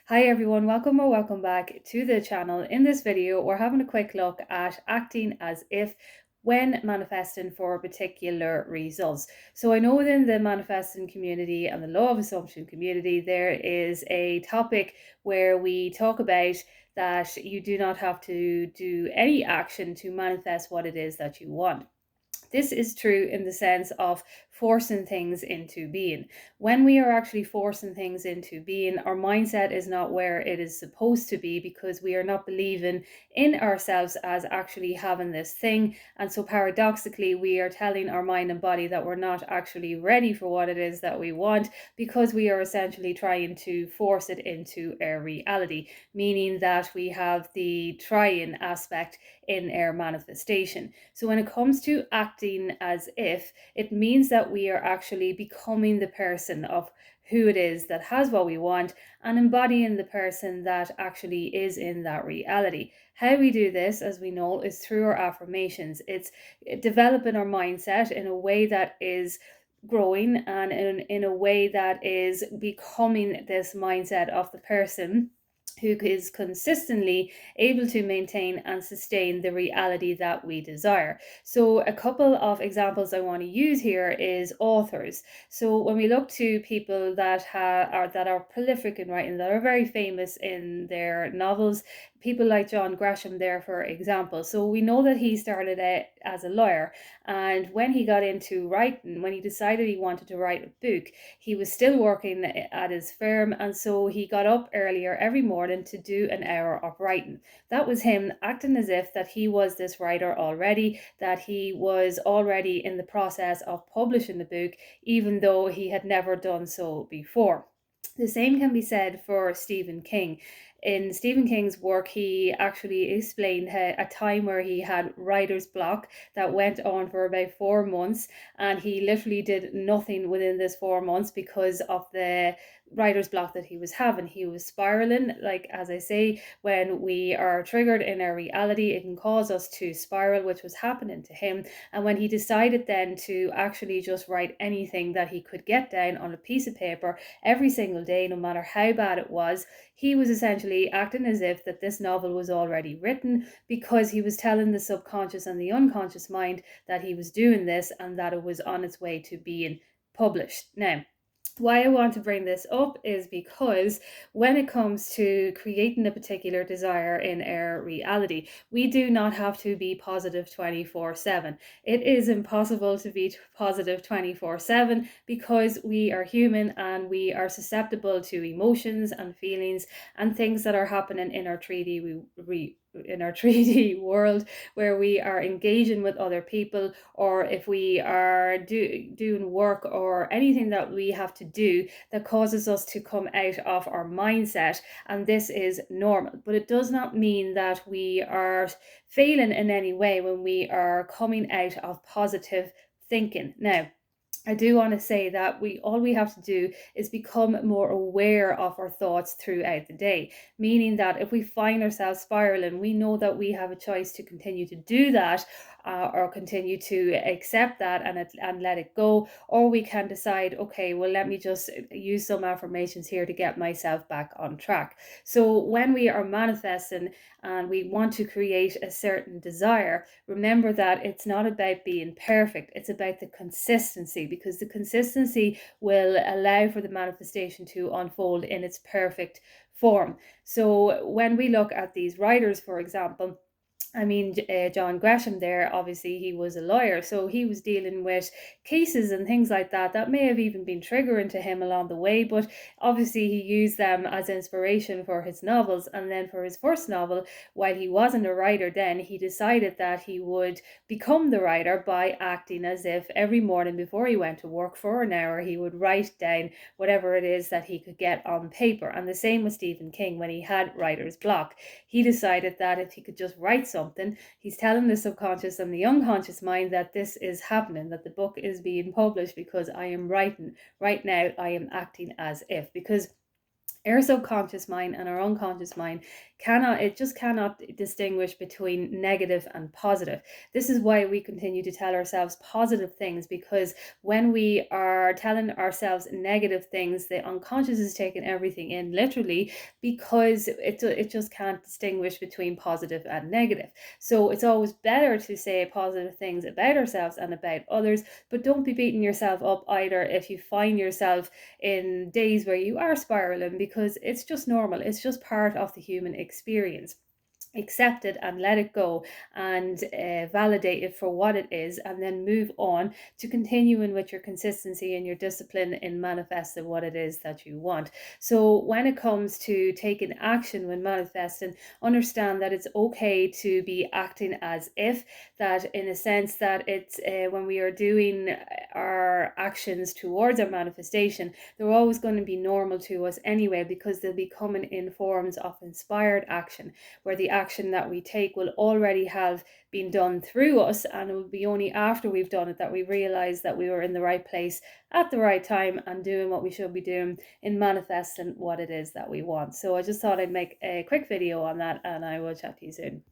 Hi everyone, welcome or welcome back to the channel. In this video, we're having a quick look at acting as if when manifesting for particular results. So I know within the manifesting community and the law of assumption community, there is a topic where we talk about that you do not have to do any action to manifest what it is that you want. This is true in the sense of forcing things into being. When we are actually forcing things into being, our mindset is not where it is supposed to be because we are not believing in ourselves as actually having this thing. And so, paradoxically, we are telling our mind and body that we're not actually ready for what it is that we want because we are essentially trying to force it into our reality, meaning that we have the trying aspect in our manifestation. So when it comes to acting as if, it means that we are actually becoming the person of who it is that has what we want and embodying the person that actually is in that reality. How we do this, as we know, is through our affirmations. It's developing our mindset in a way that is growing and in a way that is becoming this mindset of the person who is consistently able to maintain and sustain the reality that we desire. So a couple of examples I want to use here is authors. So when we look to people that are prolific in writing, that are very famous in their novels, people like John Gresham there, for example. So we know that he started out as a lawyer, and when he got into writing, when he decided he wanted to write a book, he was still working at his firm, and so he got up earlier every morning to do an hour of writing. That was him acting as if that he was this writer already, that he was already in the process of publishing the book, even though he had never done so before. The same can be said for Stephen King. In Stephen King's work, he actually explained a time where he had writer's block that went on for about 4 months, and he literally did nothing within this 4 months because of the writer's block that he was having. He was spiraling. Like, as I say, when we are triggered in our reality, it can cause us to spiral, which was happening to him. And when he decided then to actually just write anything that he could get down on a piece of paper every single day, no matter how bad it was, he was essentially acting as if that this novel was already written, because he was telling the subconscious and the unconscious mind that he was doing this and that it was on its way to being published. Now, why I want to bring this up is because when it comes to creating a particular desire in our reality, we do not have to be positive 24/7. It is impossible to be positive 24/7 because we are human and we are susceptible to emotions and feelings and things that are happening in our 3D world, where we are engaging with other people, or if we are doing work or anything that we have to do that causes us to come out of our mindset. And this is normal, but it does not mean that we are failing in any way when we are coming out of positive thinking. Now, I do want to say that all we have to do is become more aware of our thoughts throughout the day, meaning that if we find ourselves spiraling, we know that we have a choice to continue to do that, or continue to accept that and let it go, or we can decide, okay, well, let me just use some affirmations here to get myself back on track. So when we are manifesting and we want to create a certain desire, remember that it's not about being perfect, it's about the consistency, because the consistency will allow for the manifestation to unfold in its perfect form. So when we look at these writers, for example, John Gresham there, obviously he was a lawyer, so he was dealing with cases and things like that that may have even been triggering to him along the way, but obviously he used them as inspiration for his novels. And then for his first novel, while he wasn't a writer then, he decided that he would become the writer by acting as if every morning before he went to work for an hour, he would write down whatever it is that he could get on paper. And the same with Stephen King. When he had writer's block, he decided that if he could just write something, he's telling the subconscious and the unconscious mind that this is happening, that the book is being published because I am writing right now. I am acting as if, because Our subconscious mind and our unconscious mind cannot distinguish between negative and positive. This is why we continue to tell ourselves positive things, because when we are telling ourselves negative things, the unconscious is taking everything in literally, because it just can't distinguish between positive and negative. So it's always better to say positive things about ourselves and about others, but don't be beating yourself up either if you find yourself in days where you are spiraling, because it's just normal. It's just part of the human experience. Accept it and let it go, and validate it for what it is, and then move on to continuing with your consistency and your discipline in manifesting what it is that you want. So when it comes to taking action when manifesting, understand that it's okay to be acting as if, that in a sense that it's when we are doing our actions towards our manifestation, they're always going to be normal to us anyway, because they'll be coming in forms of inspired action, where the action that we take will already have been done through us, and it will be only after we've done it that we realize that we were in the right place at the right time and doing what we should be doing in manifesting what it is that we want. So I just thought I'd make a quick video on that, and I will chat to you soon.